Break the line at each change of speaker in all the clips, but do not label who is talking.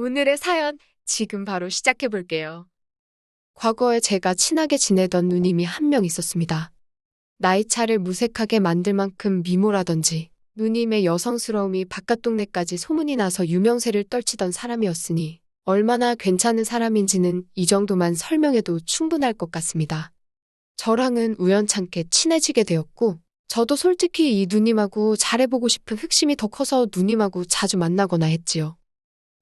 오늘의 사연 지금 바로 시작해 볼게요. 과거에 제가 친하게 지내던 누님이 한 명 있었습니다. 나이 차를 무색하게 만들 만큼 미모라든지 누님의 여성스러움이 바깥 동네까지 소문이 나서 유명세를 떨치던 사람이었으니 얼마나 괜찮은 사람인지는 이 정도만 설명해도 충분할 것 같습니다. 저랑은 우연찮게 친해지게 되었고 저도 솔직히 이 누님하고 잘해보고 싶은 흑심이 더 커서 누님하고 자주 만나거나 했지요.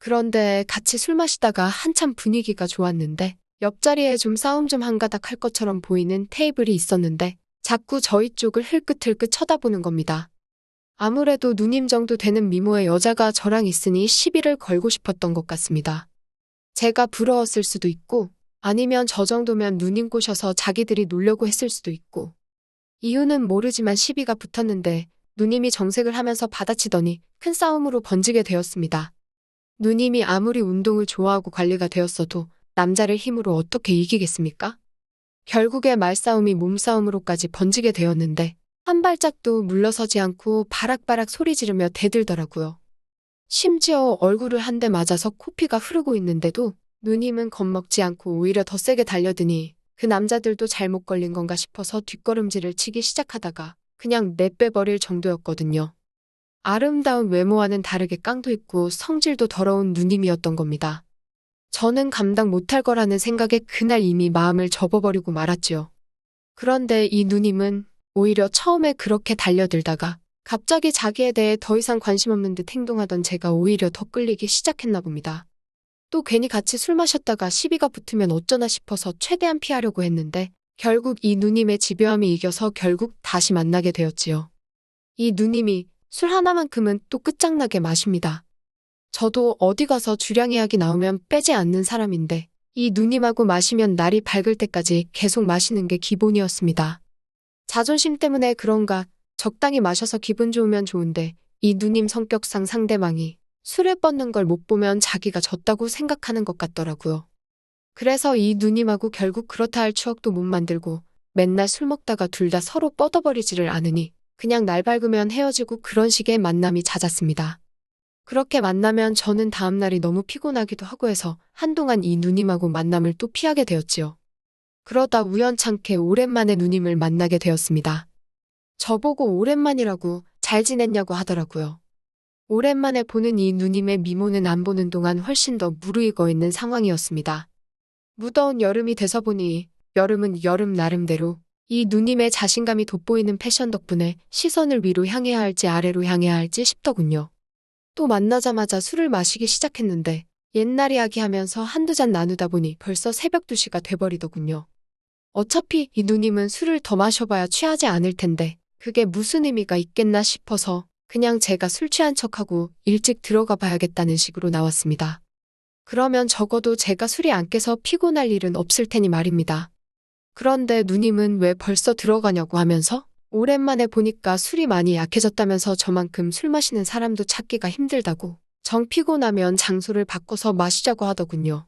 그런데 같이 술 마시다가 한참 분위기가 좋았는데 옆자리에 좀 싸움 좀 한가닥 할 것처럼 보이는 테이블이 있었는데 자꾸 저희 쪽을 흘끗흘끗 쳐다보는 겁니다. 아무래도 누님 정도 되는 미모의 여자가 저랑 있으니 시비를 걸고 싶었던 것 같습니다. 제가 부러웠을 수도 있고 아니면 저 정도면 누님 꼬셔서 자기들이 놀려고 했을 수도 있고 이유는 모르지만 시비가 붙었는데 누님이 정색을 하면서 받아치더니 큰 싸움으로 번지게 되었습니다. 누님이 아무리 운동을 좋아하고 관리가 되었어도 남자를 힘으로 어떻게 이기겠습니까? 결국에 말싸움이 몸싸움으로까지 번지게 되었는데 한 발짝도 물러서지 않고 바락바락 소리 지르며 대들더라고요. 심지어 얼굴을 한 대 맞아서 코피가 흐르고 있는데도 누님은 겁먹지 않고 오히려 더 세게 달려드니 그 남자들도 잘못 걸린 건가 싶어서 뒷걸음질을 치기 시작하다가 그냥 내빼버릴 정도였거든요. 아름다운 외모와는 다르게 깡도 있고 성질도 더러운 누님이었던 겁니다. 저는 감당 못할 거라는 생각에 그날 이미 마음을 접어버리고 말았지요. 그런데 이 누님은 오히려 처음에 그렇게 달려들다가 갑자기 자기에 대해 더 이상 관심 없는 듯 행동하던 제가 오히려 더 끌리기 시작했나 봅니다. 또 괜히 같이 술 마셨다가 시비가 붙으면 어쩌나 싶어서 최대한 피하려고 했는데 결국 이 누님의 집요함이 이겨서 결국 다시 만나게 되었지요. 이 누님이 술 하나만큼은 또 끝장나게 마십니다. 저도 어디 가서 주량 이야기 나오면 빼지 않는 사람인데 이 누님하고 마시면 날이 밝을 때까지 계속 마시는 게 기본이었습니다. 자존심 때문에 그런가 적당히 마셔서 기분 좋으면 좋은데 이 누님 성격상 상대방이 술에 뻗는 걸 못 보면 자기가 졌다고 생각하는 것 같더라고요. 그래서 이 누님하고 결국 그렇다 할 추억도 못 만들고 맨날 술 먹다가 둘 다 서로 뻗어버리지를 않으니 그냥 날 밝으면 헤어지고 그런 식의 만남이 잦았습니다. 그렇게 만나면 저는 다음날이 너무 피곤하기도 하고 해서 한동안 이 누님하고 만남을 또 피하게 되었지요. 그러다 우연찮게 오랜만에 누님을 만나게 되었습니다. 저보고 오랜만이라고 잘 지냈냐고 하더라고요. 오랜만에 보는 이 누님의 미모는 안 보는 동안 훨씬 더 무르익어 있는 상황이었습니다. 무더운 여름이 돼서 보니 여름은 여름 나름대로 이 누님의 자신감이 돋보이는 패션 덕분에 시선을 위로 향해야 할지 아래로 향해야 할지 싶더군요. 또 만나자마자 술을 마시기 시작했는데 옛날 이야기하면서 한두 잔 나누다 보니 벌써 새벽 2시가 돼버리더군요. 어차피 이 누님은 술을 더 마셔봐야 취하지 않을 텐데 그게 무슨 의미가 있겠나 싶어서 그냥 제가 술 취한 척하고 일찍 들어가 봐야겠다는 식으로 나왔습니다. 그러면 적어도 제가 술이 안 깨서 피곤할 일은 없을 테니 말입니다. 그런데 누님은 왜 벌써 들어가냐고 하면서 오랜만에 보니까 술이 많이 약해졌다면서 저만큼 술 마시는 사람도 찾기가 힘들다고 정 피곤하면 장소를 바꿔서 마시자고 하더군요.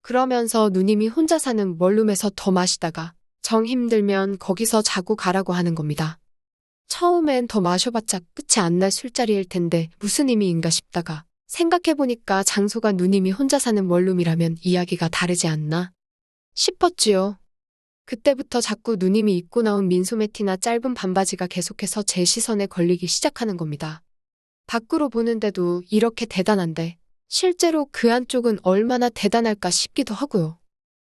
그러면서 누님이 혼자 사는 원룸에서 더 마시다가 정 힘들면 거기서 자고 가라고 하는 겁니다. 처음엔 더 마셔봤자 끝이 안 날 술자리일 텐데 무슨 의미인가 싶다가 생각해보니까 장소가 누님이 혼자 사는 원룸이라면 이야기가 다르지 않나 싶었지요. 그때부터 자꾸 누님이 입고 나온 민소매티나 짧은 반바지가 계속해서 제 시선에 걸리기 시작하는 겁니다. 밖으로 보는데도 이렇게 대단한데 실제로 그 안쪽은 얼마나 대단할까 싶기도 하고요.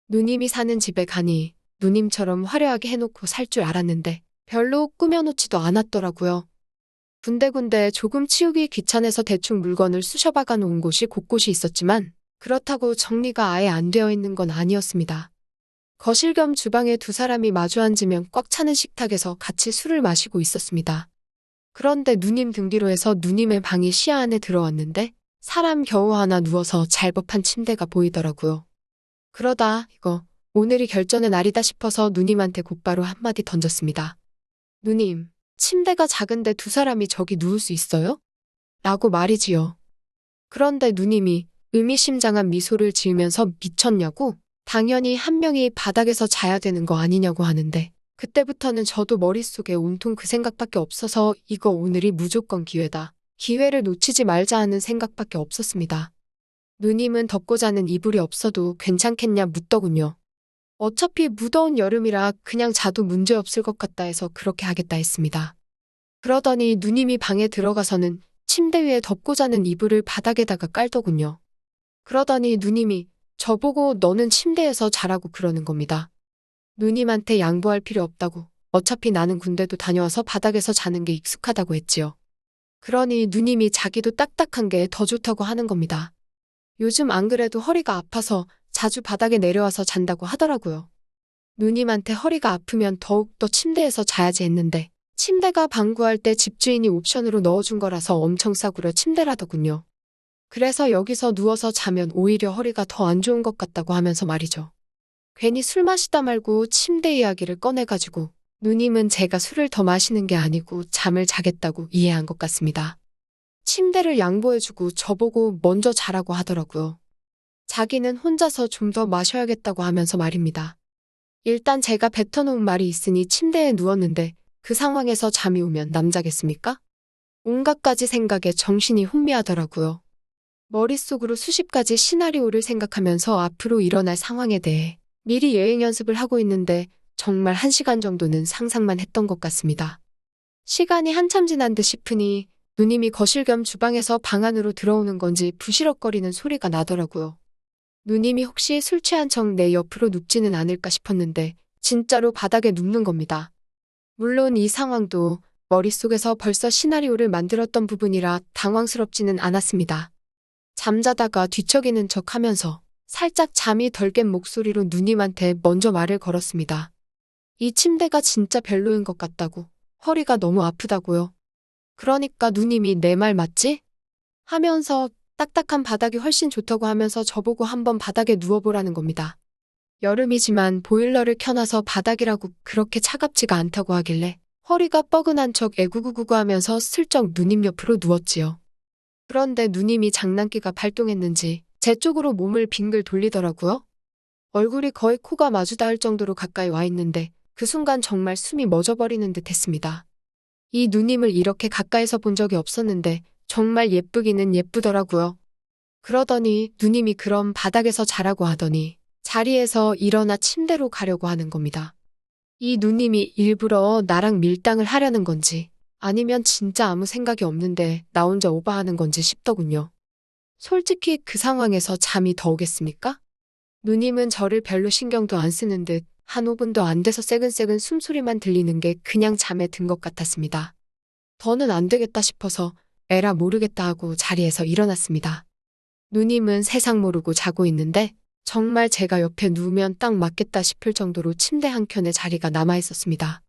누님이 사는 집에 가니 누님처럼 화려하게 해놓고 살 줄 알았는데 별로 꾸며놓지도 않았더라고요. 군데군데 조금 치우기 귀찮아서 대충 물건을 쑤셔박아 놓은 곳이 곳곳이 있었지만 그렇다고 정리가 아예 안 되어 있는 건 아니었습니다. 거실 겸 주방에 두 사람이 마주 앉으면 꽉 차는 식탁에서 같이 술을 마시고 있었습니다. 그런데 누님 등 뒤로 해서 누님의 방이 시야 안에 들어왔는데 사람 겨우 하나 누워서 잘 법한 침대가 보이더라고요. 그러다 이거 오늘이 결전의 날이다 싶어서 누님한테 곧바로 한마디 던졌습니다. 누님, 침대가 작은데 두 사람이 저기 누울 수 있어요? 라고 말이지요. 그런데 누님이 의미심장한 미소를 지으면서 미쳤냐고? 당연히 한 명이 바닥에서 자야 되는 거 아니냐고 하는데 그때부터는 저도 머릿속에 온통 그 생각밖에 없어서 이거 오늘이 무조건 기회다. 기회를 놓치지 말자 하는 생각밖에 없었습니다. 누님은 덮고 자는 이불이 없어도 괜찮겠냐 묻더군요. 어차피 무더운 여름이라 그냥 자도 문제없을 것 같다 해서 그렇게 하겠다 했습니다. 그러더니 누님이 방에 들어가서는 침대 위에 덮고 자는 이불을 바닥에다가 깔더군요. 그러더니 누님이 저보고 너는 침대에서 자라고 그러는 겁니다. 누님한테 양보할 필요 없다고. 어차피 나는 군대도 다녀와서 바닥에서 자는 게 익숙하다고 했지요. 그러니 누님이 자기도 딱딱한 게 더 좋다고 하는 겁니다. 요즘 안 그래도 허리가 아파서 자주 바닥에 내려와서 잔다고 하더라고요. 누님한테 허리가 아프면 더욱더 침대에서 자야지 했는데 침대가 방구할 때 집주인이 옵션으로 넣어준 거라서 엄청 싸구려 침대라더군요. 그래서 여기서 누워서 자면 오히려 허리가 더 안 좋은 것 같다고 하면서 말이죠. 괜히 술 마시다 말고 침대 이야기를 꺼내가지고 누님은 제가 술을 더 마시는 게 아니고 잠을 자겠다고 이해한 것 같습니다. 침대를 양보해주고 저보고 먼저 자라고 하더라고요. 자기는 혼자서 좀 더 마셔야겠다고 하면서 말입니다. 일단 제가 뱉어놓은 말이 있으니 침대에 누웠는데 그 상황에서 잠이 오면 남자겠습니까? 온갖 가지 생각에 정신이 혼미하더라고요. 머릿속으로 수십 가지 시나리오를 생각하면서 앞으로 일어날 상황에 대해 미리 예행 연습을 하고 있는데 정말 1시간 정도는 상상만 했던 것 같습니다. 시간이 한참 지난 듯 싶으니 누님이 거실 겸 주방에서 방 안으로 들어오는 건지 부시럭거리는 소리가 나더라고요. 누님이 혹시 술 취한 척 내 옆으로 눕지는 않을까 싶었는데 진짜로 바닥에 눕는 겁니다. 물론 이 상황도 머릿속에서 벌써 시나리오를 만들었던 부분이라 당황스럽지는 않았습니다. 잠자다가 뒤척이는 척 하면서 살짝 잠이 덜 깬 목소리로 누님한테 먼저 말을 걸었습니다. 이 침대가 진짜 별로인 것 같다고. 허리가 너무 아프다고요. 그러니까 누님이 내 말 맞지? 하면서 딱딱한 바닥이 훨씬 좋다고 하면서 저보고 한번 바닥에 누워보라는 겁니다. 여름이지만 보일러를 켜놔서 바닥이라고 그렇게 차갑지가 않다고 하길래 허리가 뻐근한 척 애구구구구 하면서 슬쩍 누님 옆으로 누웠지요. 그런데 누님이 장난기가 발동했는지 제 쪽으로 몸을 빙글 돌리더라고요. 얼굴이 거의 코가 마주 닿을 정도로 가까이 와 있는데 그 순간 정말 숨이 멎어버리는 듯 했습니다. 이 누님을 이렇게 가까이서 본 적이 없었는데 정말 예쁘기는 예쁘더라고요. 그러더니 누님이 그럼 바닥에서 자라고 하더니 자리에서 일어나 침대로 가려고 하는 겁니다. 이 누님이 일부러 나랑 밀당을 하려는 건지 아니면 진짜 아무 생각이 없는데 나 혼자 오바하는 건지 싶더군요. 솔직히 그 상황에서 잠이 더 오겠습니까? 누님은 저를 별로 신경도 안 쓰는 듯 한 5분도 안 돼서 새근새근 숨소리만 들리는 게 그냥 잠에 든 것 같았습니다. 더는 안 되겠다 싶어서 에라 모르겠다 하고 자리에서 일어났습니다. 누님은 세상 모르고 자고 있는데 정말 제가 옆에 누우면 딱 맞겠다 싶을 정도로 침대 한켠에 자리가 남아 있었습니다.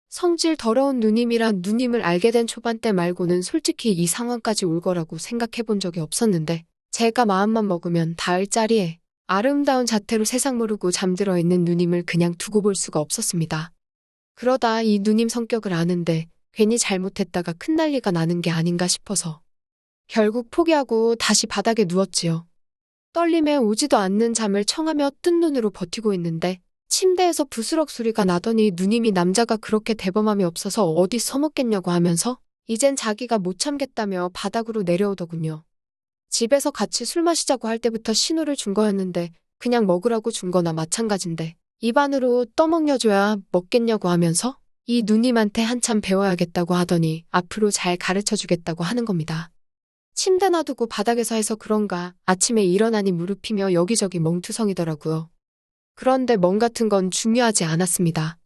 성질 더러운 누님이라 누님을 알게 된 초반 때 말고는 솔직히 이 상황까지 올 거라고 생각해 본 적이 없었는데 제가 마음만 먹으면 닿을 자리에 아름다운 자태로 세상 모르고 잠들어 있는 누님을 그냥 두고 볼 수가 없었습니다. 그러다 이 누님 성격을 아는데 괜히 잘못했다가 큰 난리가 나는 게 아닌가 싶어서 결국 포기하고 다시 바닥에 누웠지요. 떨림에 오지도 않는 잠을 청하며 뜬 눈으로 버티고 있는데 침대에서 부스럭 소리가 나더니 누님이 남자가 그렇게 대범함이 없어서 어디 써먹겠냐고 하면서 이젠 자기가 못 참겠다며 바닥으로 내려오더군요. 집에서 같이 술 마시자고 할 때부터 신호를 준 거였는데 그냥 먹으라고 준 거나 마찬가지인데 입안으로 떠먹여줘야 먹겠냐고 하면서 이 누님한테 한참 배워야겠다고 하더니 앞으로 잘 가르쳐주겠다고 하는 겁니다. 침대 놔두고 바닥에서 해서 그런가 아침에 일어나니 무릎이며 여기저기 멍투성이더라고요. 그런데 멍 같은 건 중요하지 않았습니다.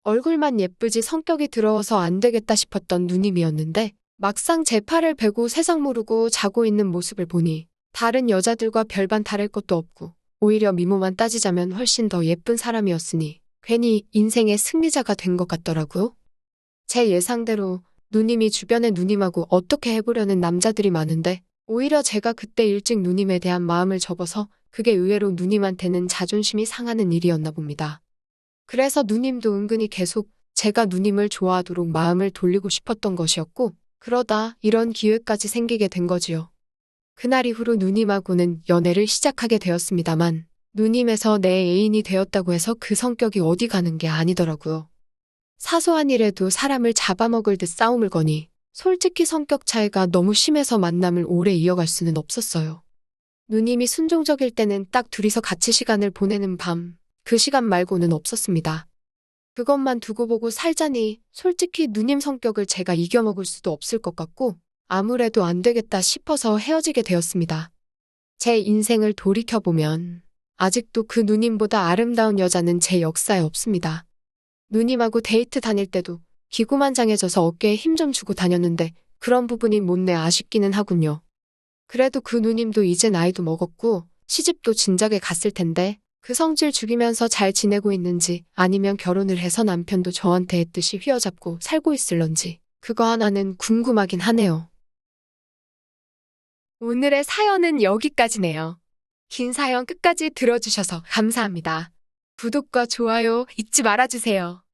얼굴만 예쁘지 성격이 더러워서 안 되겠다 싶었던 누님이었는데 막상 제 팔을 베고 세상 모르고 자고 있는 모습을 보니 다른 여자들과 별반 다를 것도 없고 오히려 미모만 따지자면 훨씬 더 예쁜 사람이었으니 괜히 인생의 승리자가 된 것 같더라고요. 제 예상대로 누님이 주변에 누님하고 어떻게 해보려는 남자들이 많은데 오히려 제가 그때 일찍 누님에 대한 마음을 접어서 그게 의외로 누님한테는 자존심이 상하는 일이었나 봅니다. 그래서 누님도 은근히 계속 제가 누님을 좋아하도록 마음을 돌리고 싶었던 것이었고 그러다 이런 기회까지 생기게 된 거지요. 그날 이후로 누님하고는 연애를 시작하게 되었습니다만 누님에서 내 애인이 되었다고 해서 그 성격이 어디 가는 게 아니더라고요. 사소한 일에도 사람을 잡아먹을 듯 싸움을 거니 솔직히 성격 차이가 너무 심해서 만남을 오래 이어갈 수는 없었어요. 누님이 순종적일 때는 딱 둘이서 같이 시간을 보내는 밤, 그 시간 말고는 없었습니다. 그것만 두고 보고 살자니 솔직히 누님 성격을 제가 이겨먹을 수도 없을 것 같고 아무래도 안 되겠다 싶어서 헤어지게 되었습니다. 제 인생을 돌이켜보면 아직도 그 누님보다 아름다운 여자는 제 역사에 없습니다. 누님하고 데이트 다닐 때도 기고만장해져서 어깨에 힘 좀 주고 다녔는데 그런 부분이 못내 아쉽기는 하군요. 그래도 그 누님도 이제 나이도 먹었고 시집도 진작에 갔을 텐데 그 성질 죽이면서 잘 지내고 있는지 아니면 결혼을 해서 남편도 저한테 했듯이 휘어잡고 살고 있을런지 그거 하나는 궁금하긴 하네요. 오늘의 사연은 여기까지네요. 긴 사연 끝까지 들어주셔서 감사합니다. 구독과 좋아요 잊지 말아주세요.